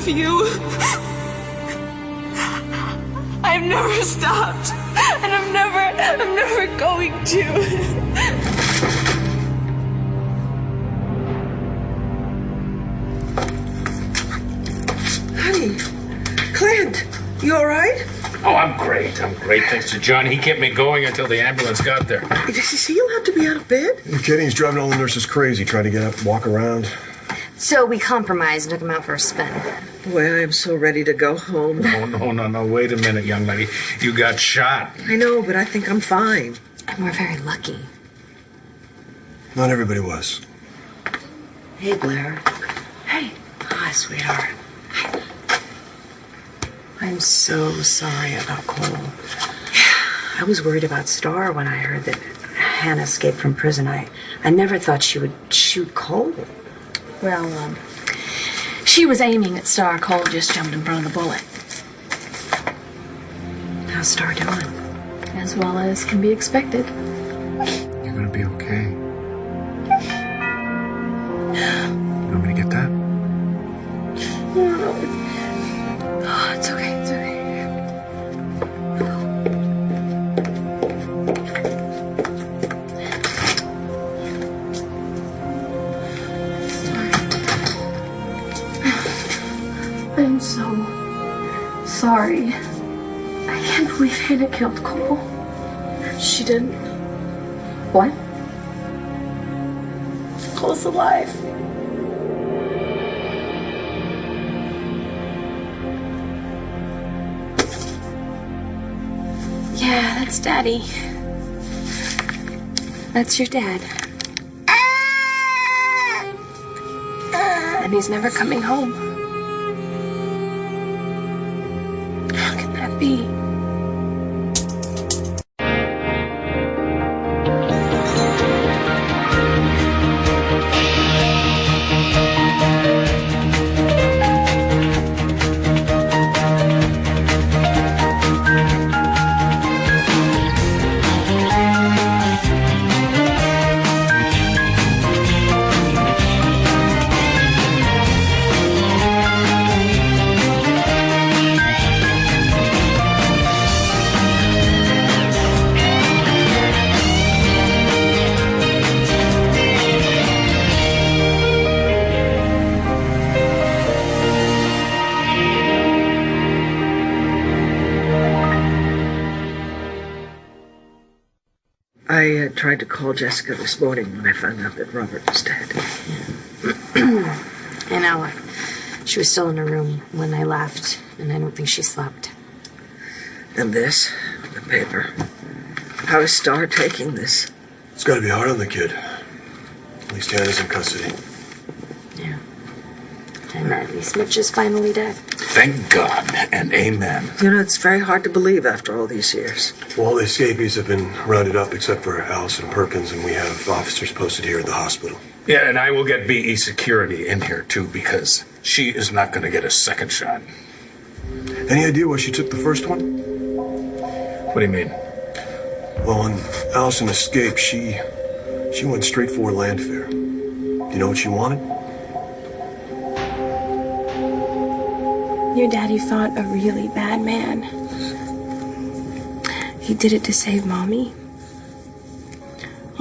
of you. I've never stopped, and I'm never going to. Honey, Clint, you all right? Oh, I'm great. Thanks to John. He kept me going until the ambulance got there. Is he allowed to be out of bed? You're kidding? He's driving all the nurses crazy, trying to get up and walk around. So we compromised and took him out for a spin. Boy, I am so ready to go home. No. Wait a minute, young lady. You got shot. I know, but I think I'm fine. And we're very lucky. Not everybody was. Hey, Blair. Hey. Hi, sweetheart. I'm so sorry about Cole. I was worried about Star when I heard that Hannah escaped from prison. I never thought she would shoot Cole. Well, she was aiming at Star. Cole just jumped in front of the bullet. How's Star doing? As well as can be expected. You're gonna be okay. You want me to get that? Oh, it's okay. I'm so sorry. I can't believe Hannah killed Cole. She didn't. What? Cole's alive. Yeah, that's Daddy. That's your dad. And he's never coming home. How can that be? I tried to call Jessica this morning when I found out that Robert was dead. I know. She was still in her room when I left, and I don't think she slept. And this, the paper. How is Star taking this? It's got to be hard on the kid. At least Hannah's in custody. Yeah. And at least Mitch is finally dead. Thank God and amen. You know, it's very hard to believe after all these years. Well, all the escapees have been rounded up except for Allison Perkins, and we have officers posted here at the hospital. Yeah, and I will get BE security in here, too, because she is not going to get a second shot. Any idea why she took the first one? What do you mean? Well, when Allison escaped, she went straight for Landfair. Do you know what she wanted? Your daddy fought a really bad man. He did it to save Mommy.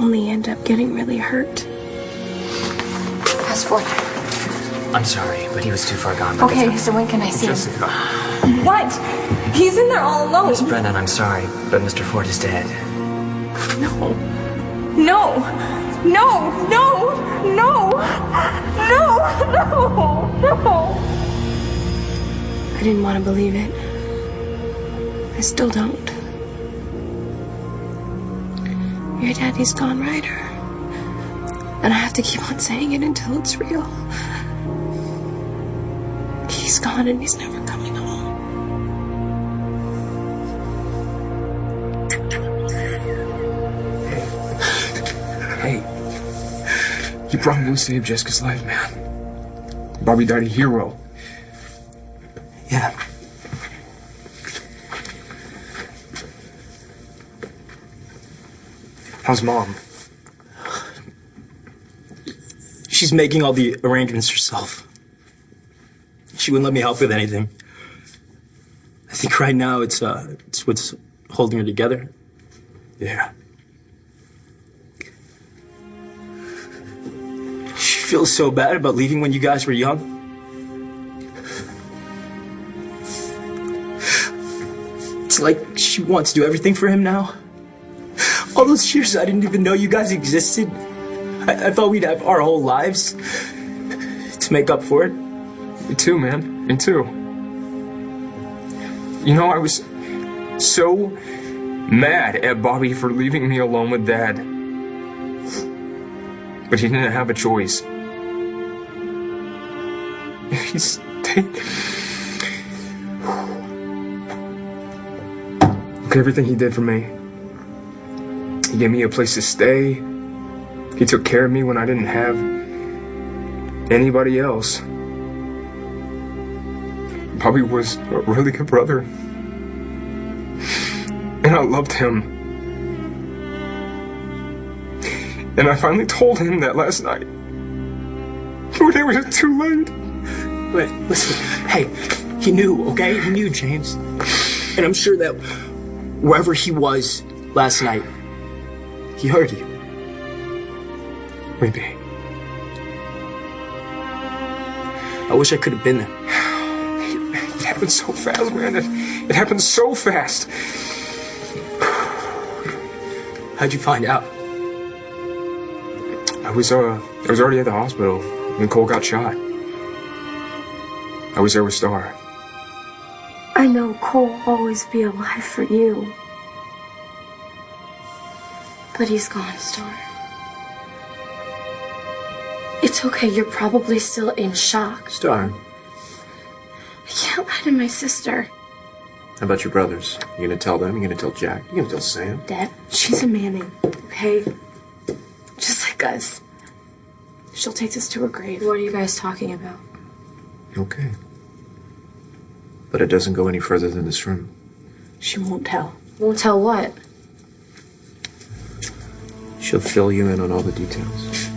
Only ended up getting really hurt. Fast forward. I'm sorry, but he was too far gone by the Okay, time. so when can I see Jessica. him? What? He's in there all alone. Miss Brennan, I'm sorry, but Mr. Ford is dead. No. No. No. No. No. No. No. No. I didn't want to believe it. I still don't. Your daddy's gone, Ryder. And I have to keep on saying it until it's real. He's gone and he's never coming home. Hey. You probably saved Jessica's life, man. Bobby died a hero. Yeah. How's Mom? She's making all the arrangements herself. She wouldn't let me help with anything. I think right now it's what's holding her together. Yeah. She feels so bad about leaving when you guys were young. It's like she wants to do everything for him now. All those years I didn't even know you guys existed. I thought we'd have our whole lives to make up for it. Me too, man. Me too. You know, I was so mad at Bobby for leaving me alone with Dad. But he didn't have a choice. He stayed. Look at everything he did for me. He gave me a place to stay. He took care of me when I didn't have anybody else. Bobby was a really good brother. And I loved him. And I finally told him that last night. But it was too late. Wait, listen. Hey, he knew, okay? He knew, James. And I'm sure that wherever he was last night, he heard you. Maybe. I wish I could have been there. It happened so fast, man. It happened so fast. How'd you find out? I was already at the hospital when Cole got shot. I was there with Star. I know Cole will always be alive for you. But he's gone, Star. It's okay, you're probably still in shock. Star, I can't lie to my sister. how about your brothers? You gonna tell them? You gonna tell Jack? You gonna tell Sam? Dad, she's a Manning, okay? Just like us. She'll take us to her grave. What are you guys talking about? Okay. But it doesn't go any further than this room. She won't tell. Won't tell what? She'll fill you in on all the details.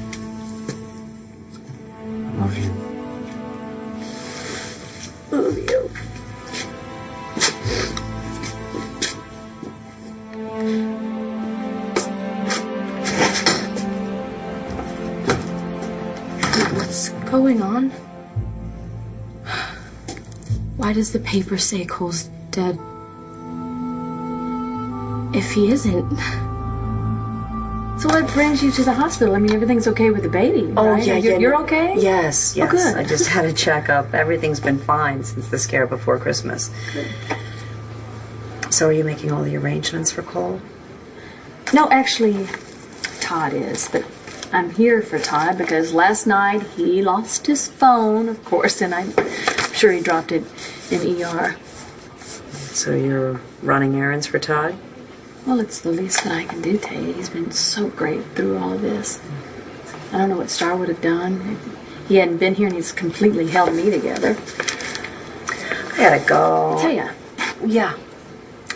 I love you. Love you. What's going on? Why does the paper say Cole's dead? If he isn't... So what brings you to the hospital? I mean, everything's okay with the baby, right? Oh, yeah, You're okay? Yes, yes. Oh, good. I just had a checkup. Everything's been fine since the scare before Christmas. Good. So are you making all the arrangements for Cole? No, actually, Todd is, but I'm here for Todd because last night he lost his phone, of course, and I'm sure he dropped it in ER. So you're running errands for Todd? Well, it's the least that I can do, Tay. He's been so great through all this. I don't know what Star would have done if he hadn't been here, and he's completely held me together. I gotta go. Taya, Yeah.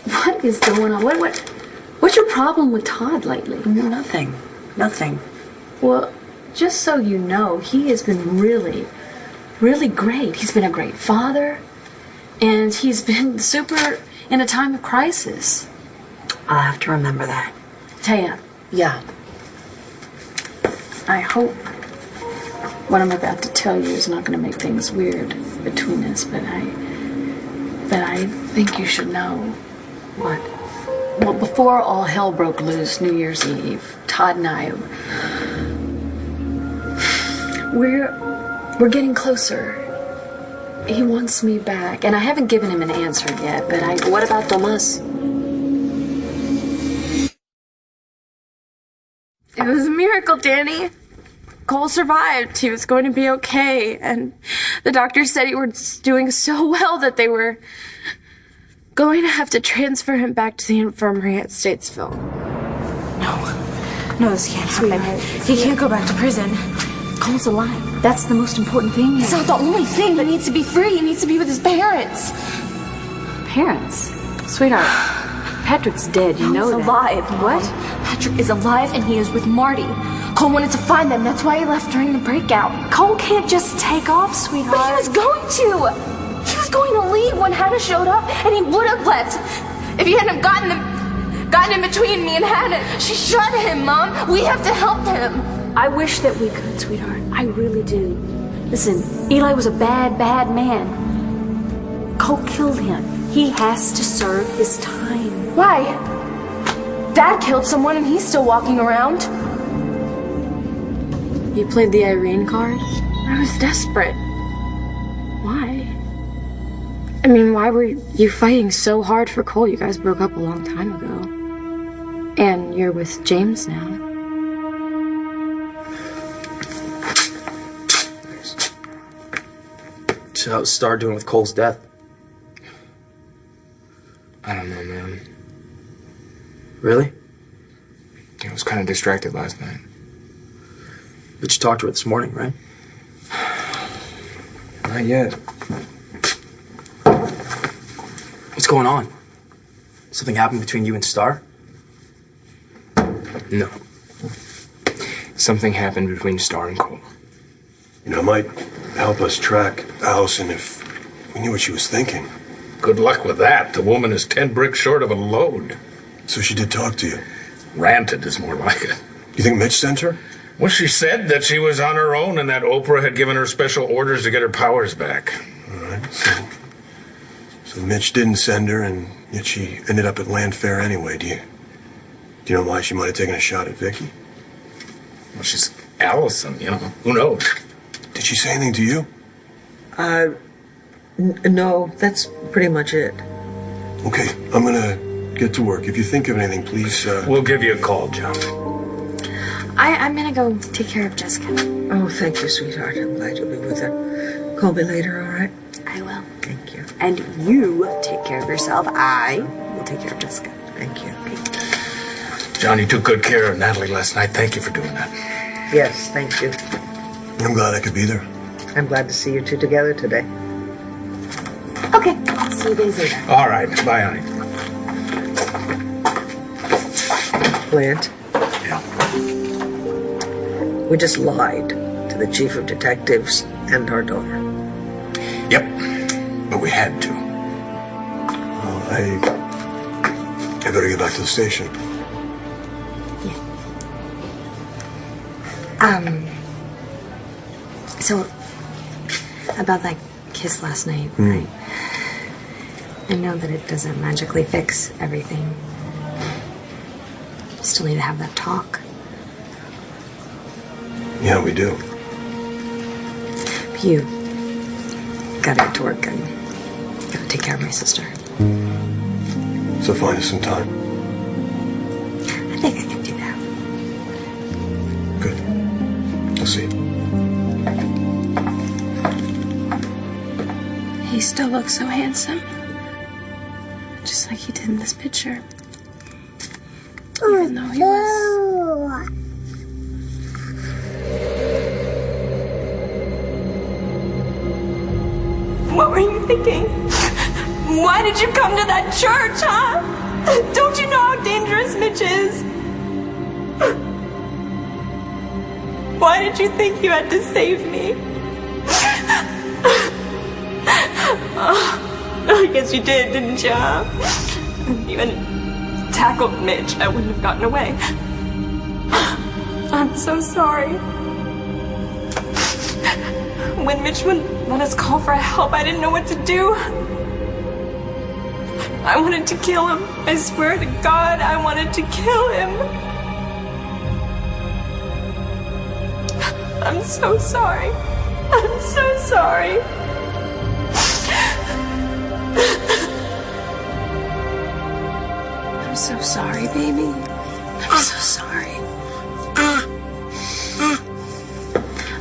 what is going on? What's your problem with Todd lately? Nothing. Nothing. Well, just so you know, he has been really, really great. He's been a great father, and he's been super in a time of crisis. I'll have to remember that. Taya, Yeah. I hope what I'm about to tell you is not going to make things weird between us, but I think you should know. What? Well, before all hell broke loose, New Year's Eve, Todd and I, we're getting closer. He wants me back, and I haven't given him an answer yet, but What about Tomas? It was a miracle, Danny. Cole survived. He was going to be okay. And the doctor said he was doing so well that they were going to have to transfer him back to the infirmary at Statesville. No, this can't happen. He can't go back to prison. Cole's alive. That's the most important thing. It's not the only thing. He needs to be free. He needs to be with his parents. Parents? Sweetheart, Patrick's dead, you know He's that. alive. What? Patrick is alive and he is with Marty. Cole wanted to find them. That's why he left during the breakout. Cole can't just take off, sweetheart. But he was going to. He was going to leave when Hannah showed up, and he would have left if he hadn't gotten in between me and Hannah. She shot him, Mom. We have to help him. I wish that we could, sweetheart. I really do. Listen, Eli was a bad, bad man. Cole killed him. He has to serve his time. Why? Dad killed someone and he's still walking around. You played the Irene card? I was desperate. Why? I mean, why were you fighting so hard for Cole? You guys broke up a long time ago. And you're with James now. So how's Star doing with Cole's death? I don't know, man. Really? I was kind of distracted last night. But you talked to her this morning, right? Not yet. What's going on? Something happened between you and Star? No. Something happened between Star and Cole. You know, it might help us track Allison if we knew what she was thinking. Good luck with that. The woman is 10 bricks short of a load. So she did talk to you. Ranted is more like it. You think Mitch sent her? Well, she said that she was on her own and that Oprah had given her special orders to get her powers back. All right, so Mitch didn't send her, and yet she ended up at Landfair anyway. Do you know why she might have taken a shot at Vicky? Well, she's Allison, you know. Who knows? Did she say anything to you? No, that's pretty much it. Okay, I'm gonna get to work. If you think of anything, please, We'll give you a call, John. I'm gonna go take care of Jessica. Oh, thank you, sweetheart. I'm glad you'll be with her. Call me later, all right? I will. Thank you. And you take care of yourself. I will take care of Jessica. Thank you. John, you took good care of Natalie last night. Thank you for doing that. Yes, thank you. I'm glad I could be there. I'm glad to see you two together today. Okay. See you guys later. All right. Bye, honey. Clint, Yeah. we just lied to the chief of detectives and our daughter. Yep. But we had to. I better get back to the station. So, about that kiss last night, right? I know that it doesn't magically fix everything. Still need to have that talk. Yeah, we do. You gotta get to work and gotta take care of my sister. So find us some time. I think I can do that. Good. I'll see you. He still looks so handsome. Just like he did in this picture. Even though he was... What were you thinking? Why did you come to that church, huh? Don't you know how dangerous Mitch is? Why did you think you had to save me? I guess you did, didn't you? If you hadn't tackled Mitch, I wouldn't have gotten away. I'm so sorry. When Mitch wouldn't let us call for help, I didn't know what to do. I wanted to kill him. I swear to God, I wanted to kill him. I'm so sorry. I'm so sorry. I'm so sorry, baby. I'm so sorry.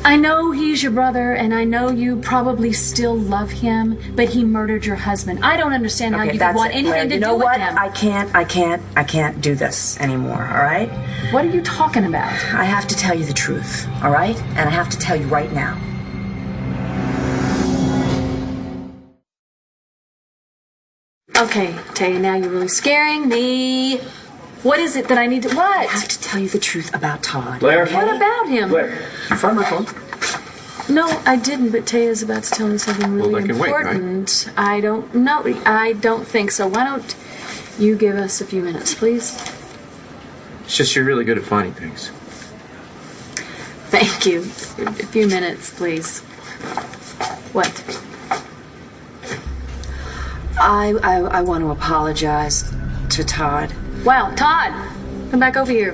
I know he's your brother, and I know you probably still love him, but he murdered your husband. I don't understand how you could want anything to do with him. I can't do this anymore, all right? What are you talking about? I have to tell you the truth, all right? And I have to tell you right now. Okay, Taya, now you're really scaring me. What is it that I need to... What? I have to tell you the truth about Todd. Blair? Okay? What about him? Blair, did you find my phone? No, I didn't, but Taya's about to tell me something really that can wait, right? important. I don't know. I don't think so. Why don't you give us a few minutes, please? It's just you're really good at finding things. Thank you. A few minutes, please. What? I want to apologize to Todd. Wow, Todd! Come back over here.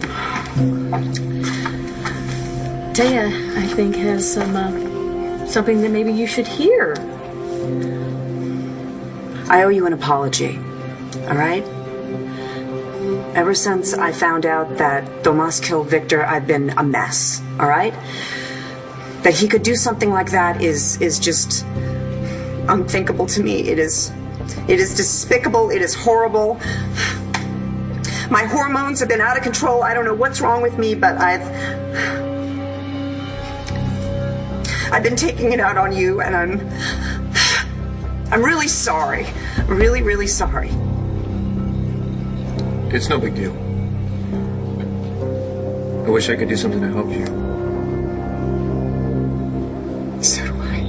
Taya, I think, has something that maybe you should hear. I owe you an apology, all right? Ever since I found out that Tomas killed Victor, I've been a mess, all right? That he could do something like that is just unthinkable to me. It is despicable. It is horrible. My hormones have been out of control. I don't know what's wrong with me, but I've been taking it out on you, and I'm really sorry. Really, really sorry. It's no big deal. I wish I could do something to help you. So do I.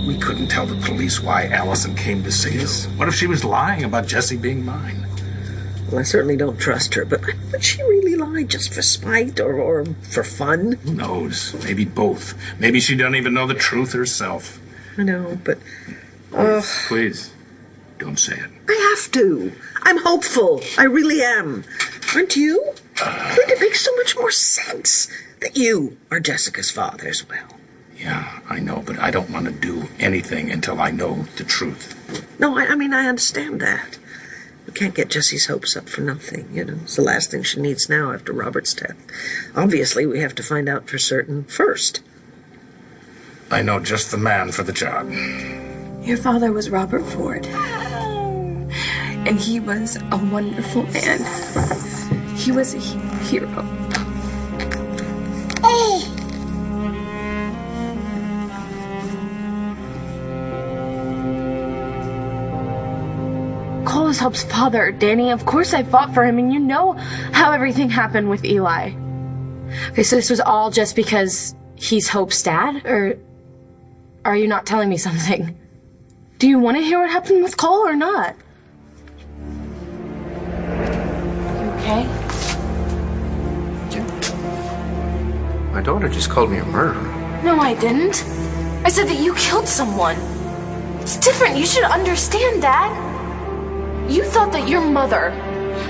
We couldn't tell the police why Allison came to see us. What if she was lying about Jesse being mine? Well, I certainly don't trust her, but would she really lie just for spite or for fun? Who knows? Maybe both. Maybe she doesn't even know the truth herself. I know, but... Please, don't say it. I have to. I'm hopeful. I really am. Aren't you? It makes so much more sense that you are Jessica's father as well. Yeah, I know, but I don't want to do anything until I know the truth. No, I mean, I understand that. We can't get Jessie's hopes up for nothing, you know. It's the last thing she needs now after Robert's death. Obviously, we have to find out for certain first. I know just the man for the job. Your father was Robert Ford. And he was a wonderful man. He was a hero. Cole is Hope's father, Danny. Of course I fought for him, and you know how everything happened with Eli. Okay, so this was all just because he's Hope's dad? Or are you not telling me something? Do you want to hear what happened with Cole or not? You okay? My daughter just called me a murderer. No, I didn't. I said that you killed someone. It's different. You should understand, Dad. You thought that your mother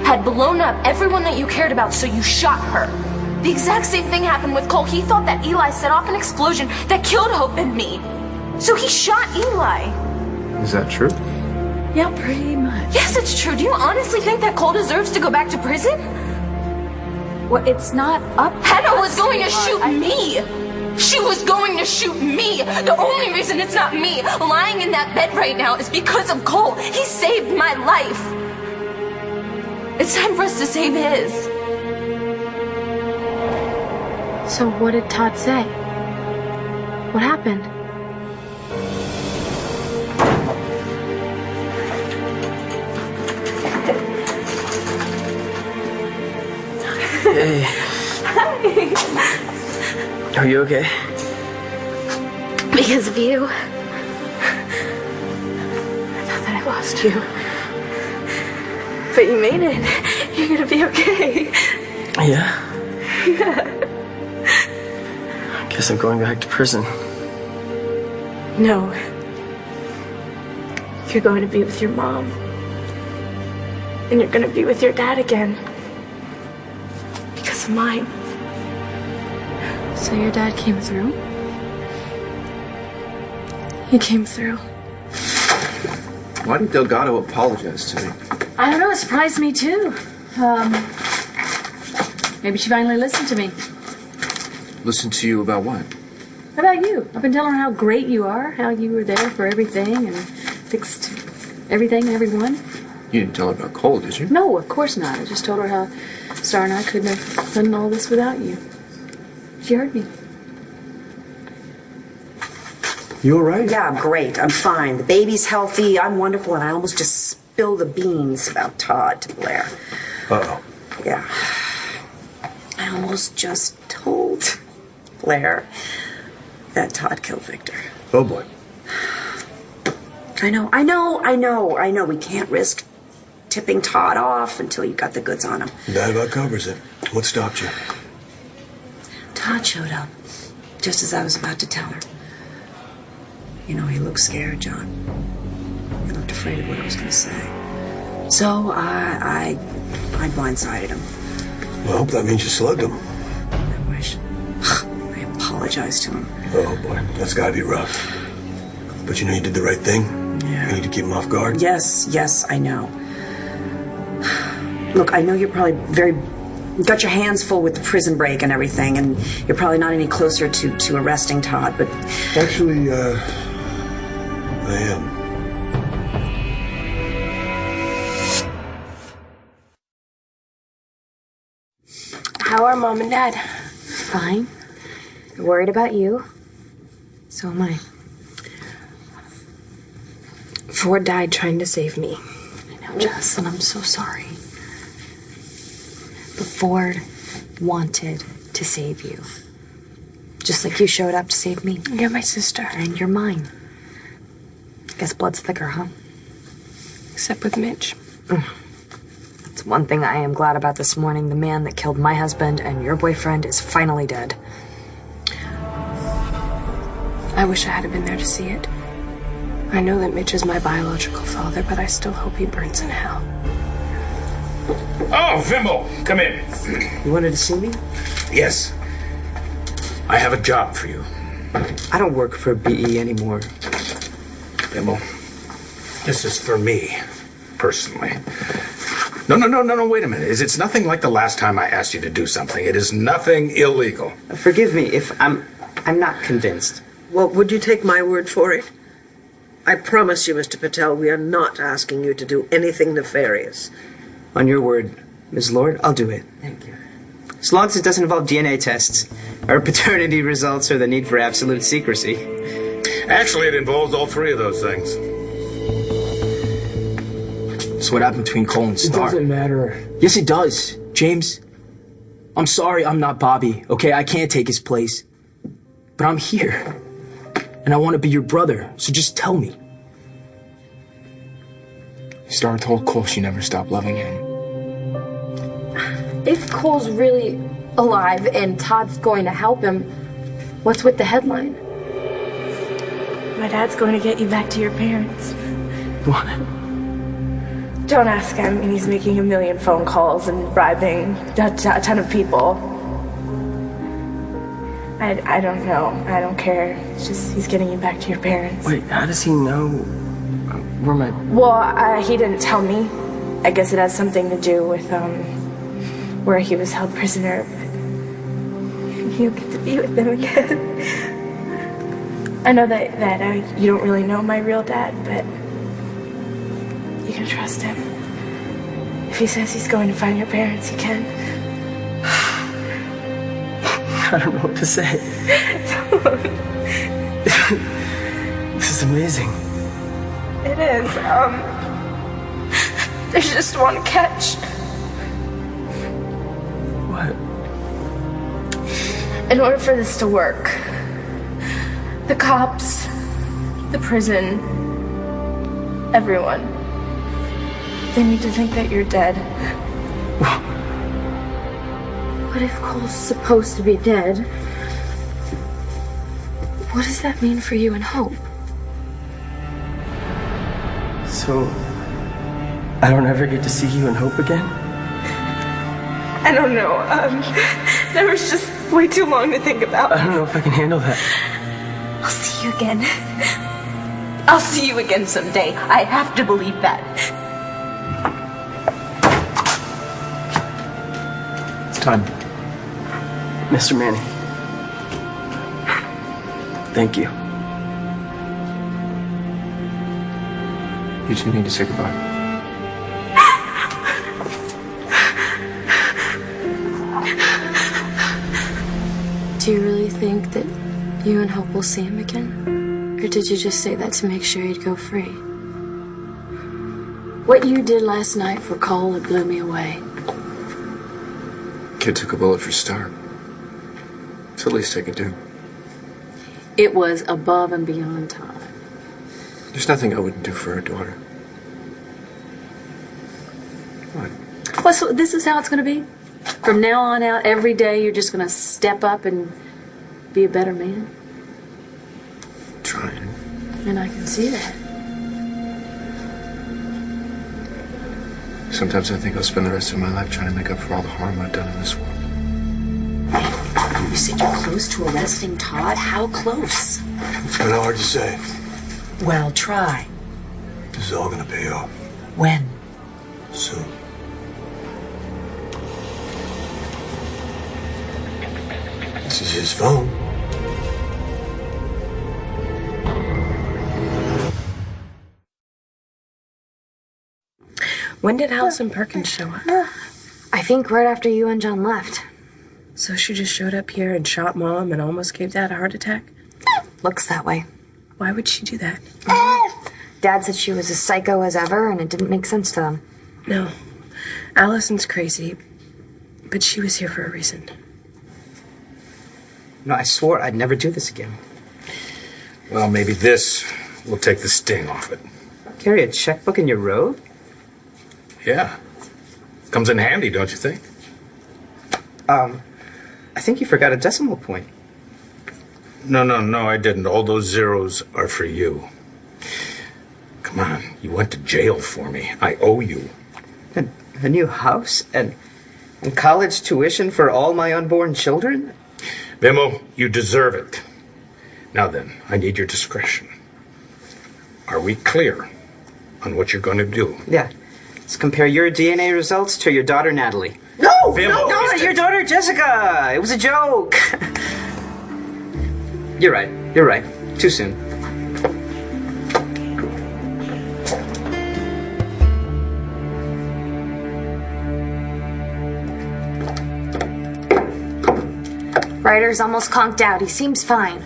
had blown up everyone that you cared about, so you shot her. The exact same thing happened with Cole. He thought that Eli set off an explosion that killed Hope and me. So he shot Eli. Is that true? Yeah, pretty much. Yes, it's true. Do you honestly think that Cole deserves to go back to prison? Well, it's not up. Hannah was going to shoot me. She was going to shoot me. The only reason it's not me lying in that bed right now is because of Cole. He saved my life. It's time for us to save his. So what did Todd say? What happened? Hey. Are you okay? Because of you. I thought that I lost you. But you made it. You're gonna be okay. Yeah. Yeah. I guess I'm going back to prison. No. You're going to be with your mom. And you're gonna be with your dad again. Because of mine. So your dad came through? He came through. Why did Delgado apologize to me? I don't know, it surprised me too. Maybe she finally listened to me. Listen to you about what? How about you? I've been telling her how great you are, how you were there for everything and fixed everything and everyone. You didn't tell her about Cole, did you? No, of course not. I just told her how Star and I couldn't have done all this without you. She heard me. You all right? Yeah, I'm great. I'm fine. The baby's healthy. I'm wonderful, and I almost just spill the beans about Todd to Blair. Uh-oh. Yeah. I almost just told Blair that Todd killed Victor. Oh, boy. I know. We can't risk tipping Todd off until you got the goods on him. That about covers it. What stopped you? Todd showed up, just as I was about to tell her. You know, he looked scared, John. He looked afraid of what I was going to say. So I blindsided him. Well, I hope that means you slugged him. I wish. I apologized to him. Oh, boy. That's got to be rough. But you know you did the right thing? Yeah. You need to keep him off guard? Yes, I know. Look, I know you're probably got your hands full with the prison break and everything, and you're probably not any closer to arresting Todd, but... Actually, I am. How are Mom and Dad? Fine. They're worried about you. So am I. Ford died trying to save me. I know, Jess, and I'm so sorry. But Ford wanted to save you. Just like you showed up to save me. You're my sister. And you're mine. Guess blood's thicker, huh? Except with Mitch. That's one thing I am glad about this morning. The man that killed my husband and your boyfriend is finally dead. I wish I had been there to see it. I know that Mitch is my biological father, but I still hope he burns in hell. Oh, Vimble, come in. You wanted to see me? Yes. I have a job for you. I don't work for BE anymore. Vimble, this is for me, personally. No, wait a minute. It's nothing like the last time I asked you to do something. It is nothing illegal. Forgive me if I'm not convinced. Well, would you take my word for it? I promise you, Mr. Patel, we are not asking you to do anything nefarious. On your word, Ms. Lord, I'll do it. Thank you. As long as it doesn't involve DNA tests, or paternity results, or the need for absolute secrecy. Actually, it involves all three of those things. It's what happened between Cole and It Star. doesn't matter. Yes, it does. James, I'm sorry I'm not Bobby, okay? I can't take his place. But I'm here. And I want to be your brother, so just tell me. Star told Cole she never stopped loving him. If Cole's really alive and Todd's going to help him, what's with the headline? My dad's going to get you back to your parents. What? Don't ask him. I mean, he's making a million phone calls and bribing a ton of people. I don't know. I don't care. It's just he's getting you back to your parents. Wait, how does he know where my... Well, he didn't tell me. I guess it has something to do with where he was held prisoner. You'll get to be with them again. I know that you don't really know my real dad, but you can trust him. If he says he's going to find your parents, he can. I don't know what to say. This is amazing. It is. There's just one catch. What? In order for this to work, the cops, the prison, everyone, they need to think that you're dead. What if Cole's supposed to be dead? What does that mean for you and Hope? So, I don't ever get to see you and Hope again? I don't know. That was just way too long to think about. I don't know if I can handle that. I'll see you again. I'll see you again someday. I have to believe that. It's time. Mr. Manning. Thank you. You two need to say goodbye. Do you really think that you and Hope will see him again? Or did you just say that to make sure he'd go free? What you did last night for Cole, it blew me away. Kid took a bullet for start. It's the least I could do. It was above and beyond time. There's nothing I wouldn't do for her daughter. What? Well, so this is how it's going to be? From now on out, every day you're just going to step up and be a better man? Trying. And I can see that. Sometimes I think I'll spend the rest of my life trying to make up for all the harm I've done in this world. You said you're close to arresting Todd? How close? It's kind of hard to say. Well, try. This is all gonna pay off. When? Soon. This is his phone. When did Allison Perkins show up? I think right after you and John left. So she just showed up here and shot Mom and almost gave Dad a heart attack? Looks that way. Why would she do that? Dad said she was as psycho as ever, and it didn't make sense to them. No. Allison's crazy, but she was here for a reason. No, I swore I'd never do this again. Well, maybe this will take the sting off it. Carry a checkbook in your robe? Yeah. Comes in handy, don't you think? I think you forgot a decimal point. No, I didn't. All those zeros are for you. Come on, you went to jail for me. I owe you. A new house and college tuition for all my unborn children? Bimmel, you deserve it. Now then, I need your discretion. Are we clear on what you're going to do? Yeah. Let's compare your DNA results to your daughter, Natalie. No! Bimmel, No, your daughter, Jessica! It was a joke! You're right. Too soon. Ryder's almost conked out. He seems fine.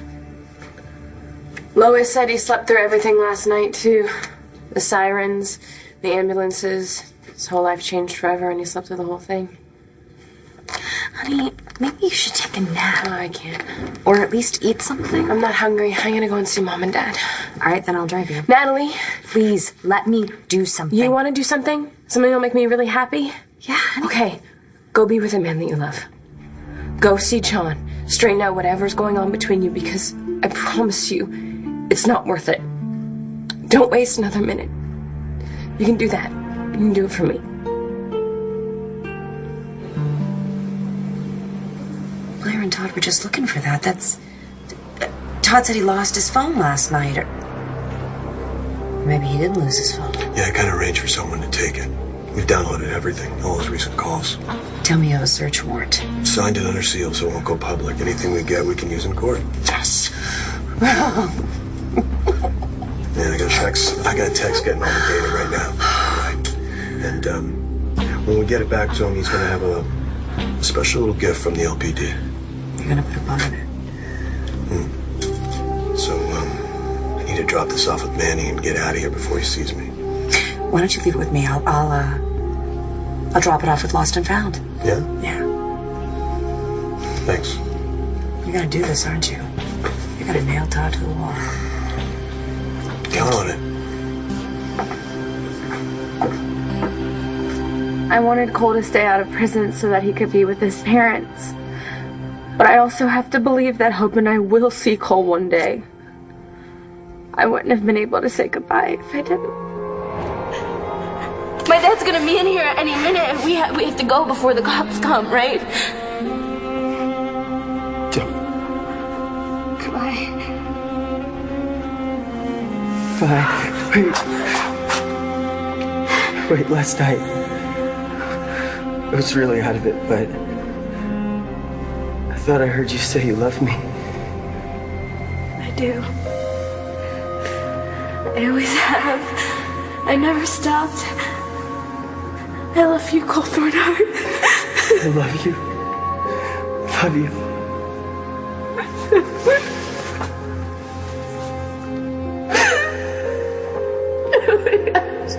Lois said he slept through everything last night, too. The sirens, the ambulances. His whole life changed forever, and he slept through the whole thing. Honey, maybe you should take a nap. No, I can't. Or at least eat something. I'm not hungry. I'm gonna go and see Mom and Dad. All right, then I'll drive you. Natalie, Please, let me do something. you want to do something? Something that'll make me really happy? Yeah, honey. Okay, go be with a man that you love. Go see John. Straighten out whatever's going on between you, because I promise you, it's not worth it. Don't waste another minute. You can do that. You can do it for me. Blair and Todd were just looking for that. Todd said he lost his phone last night, or maybe he didn't lose his phone. Yeah, I kind of arranged for someone to take it. We've downloaded everything, all his recent calls. Tell me you have a search warrant. Signed it under seal so it won't go public. Anything we get, we can use in court. Yes. Man, I got a text getting all the data right now. Right. And when we get it back to him, he's going to have a special little gift from the LPD. You're going to put a bun in it. So, I need to drop this off with Manny and get out of here before he sees me. Why don't you leave it with me? I'll drop it off with Lost and Found. Yeah? Yeah. Thanks. You're gonna do this, aren't you? You're gonna nail Todd to the wall. Count on it. I wanted Cole to stay out of prison so that he could be with his parents. But I also have to believe that Hope and I will see Cole one day. I wouldn't have been able to say goodbye if I didn't. My dad's gonna be in here any minute, and we have to go before the cops come, right? Goodbye. Bye. Wait, last night I was really out of it, but I thought I heard you say you love me. I do. I always have. I never stopped. I love you, Cole Thornhart. I love you. Love you. Oh my gosh.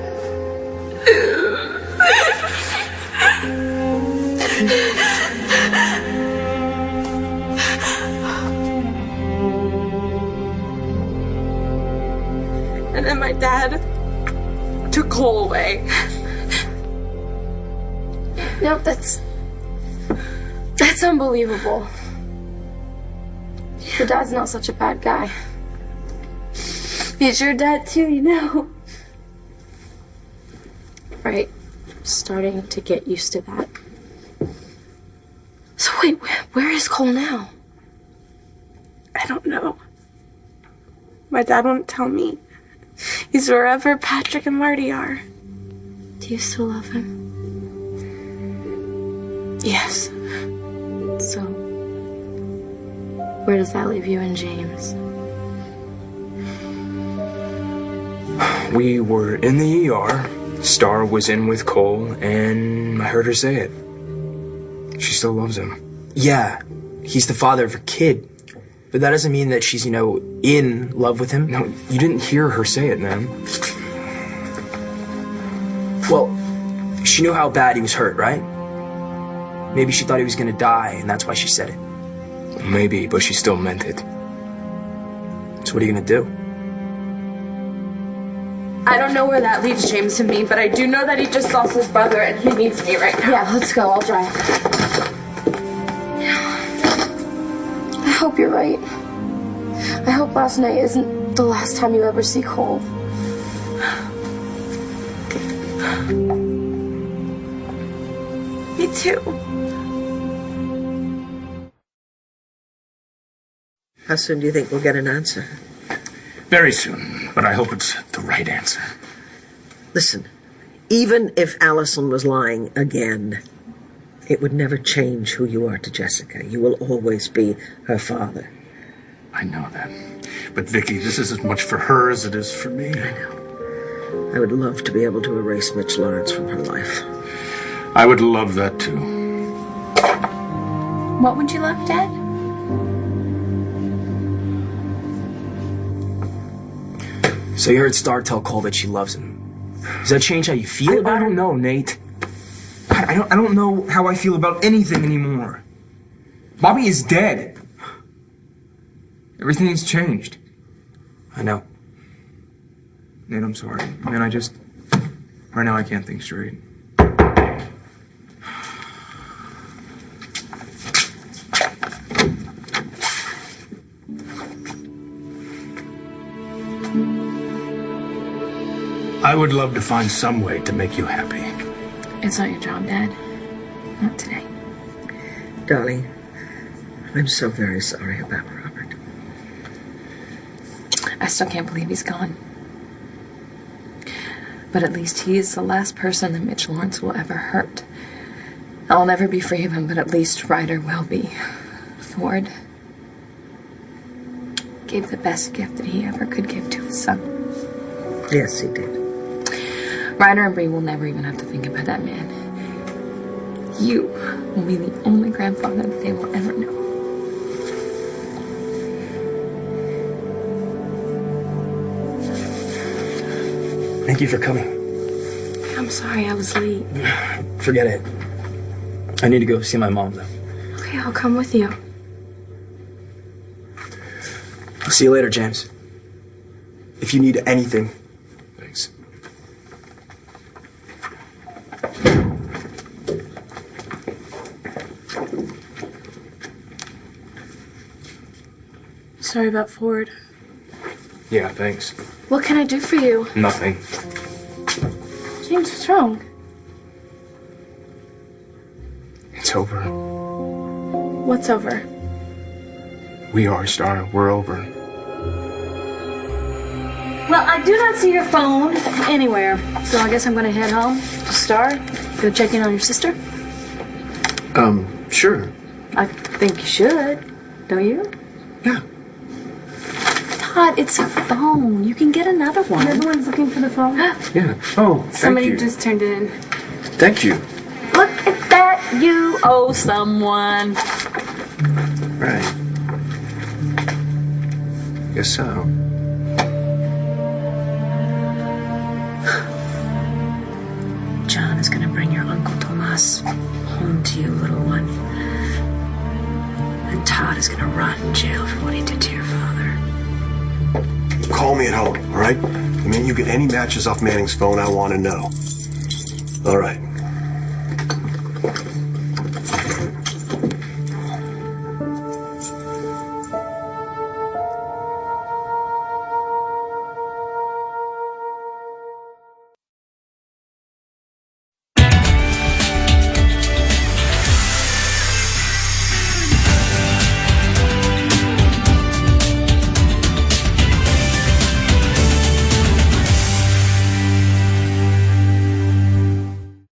dad took Cole away. No, that's unbelievable. Your dad's not such a bad guy. He's your dad too, you know. Right. Starting to get used to that. So wait, where is Cole now? I don't know. My dad won't tell me. He's wherever Patrick and Marty are. Do you still love him? Yes. So, where does that leave you and James? We were in the ER. Star was in with Cole, and I heard her say it. She still loves him. Yeah, he's the father of her kid. But that doesn't mean that she's, in love with him. No, you didn't hear her say it, man. Well, she knew how bad he was hurt, right? Maybe she thought he was gonna die, and that's why she said it. Maybe, but she still meant it. So what are you gonna do? I don't know where that leaves James and me, but I do know that he just lost his brother and he needs me right now. Yeah, let's go. I'll drive. I hope you're right. I hope last night isn't the last time you ever see Cole. Me too. How soon do you think we'll get an answer? Very soon, but I hope it's the right answer. Listen, even if Allison was lying again, it would never change who you are to Jessica. You will always be her father. I know that. But Vicky, this is as much for her as it is for me. I know. I would love to be able to erase Mitch Lawrence from her life. I would love that too. What would you love, Dad? So you heard Star tell Cole that she loves him. Does that change how you feel about I don't know, Nate. I don't know how I feel about anything anymore. Bobby is dead. Everything's changed. I know. Nate, I'm sorry. Man, right now I can't think straight. I would love to find some way to make you happy. It's not your job, Dad. Not today. Darling, I'm so very sorry about Robert. I still can't believe he's gone. But at least he is the last person that Mitch Lawrence will ever hurt. I'll never be free of him, but at least Ryder will be. Ford gave the best gift that he ever could give to his son. Yes, he did. Ryder and Bree will never even have to think about that man. You will be the only grandfather that they will ever know. Thank you for coming. I'm sorry I was late. Forget it. I need to go see my mom, though. Okay, I'll come with you. I'll see you later, James. If you need anything. Thanks. Sorry about Ford. Yeah, thanks. What can I do for you? Nothing. James, what's wrong? It's over. What's over? We are, Star. We're over. Well, I do not see your phone anywhere, so I guess I'm gonna head home. Star, go check in on your sister. Sure. I think you should, don't you? Yeah. Todd, it's a phone. You can get another one. Everyone's looking for the phone. Yeah. Oh, thank Somebody you. just turned it in. Thank you. Look at that. You owe someone. Right. Guess so. John is gonna bring your Uncle Tomas home to you, little one. And Todd is gonna rot in jail for what he did to your father. Call me at home, all right? The minute you get any matches off Manning's phone, I want to know. All right.